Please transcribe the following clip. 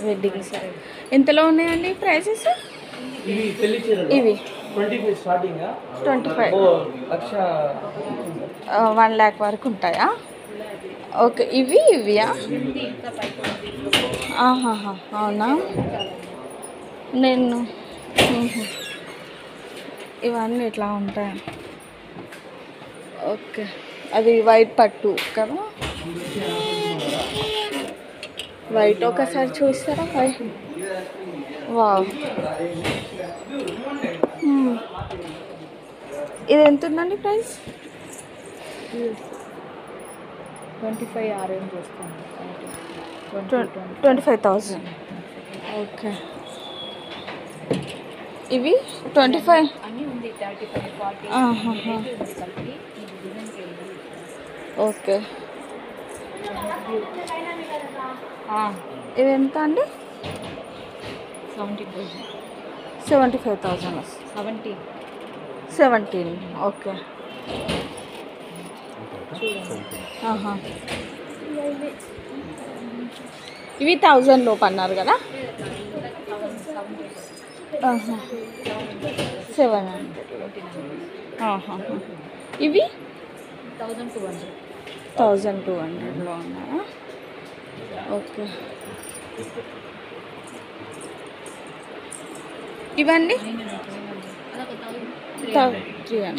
Wedding sir ఎంతలో ఉన్నాయండి prices? ఇవి 25 1 lakh వరకు ఉంటాయా? ఓకే. ఇవియా? ఆహాహా, అవునా? నేను ఇవన్నీ ఇట్లా ఉంటాయి. ఓకే. అది వైట్ పట్టు కదా? వైట్ ఒకసారి చూస్తారా? వైట్. వావ్. ఇది ఎంత ఉందండి ప్రైస్? 25 ఆరెంజ్ వస్తుంది. 25,000. ఓకే. ఇవి 25 అన్నీ ఉంది. 35 40 ఓకే. ఇది ఎంత అండి? 75,000 వస్తుంది. 17. ఓకే. ఇవి 1000 లోపు అన్నారు కదా? 700. ఇవి 1200లో ఉన్నాయా? ఓకే. ఇవన్నీ 300.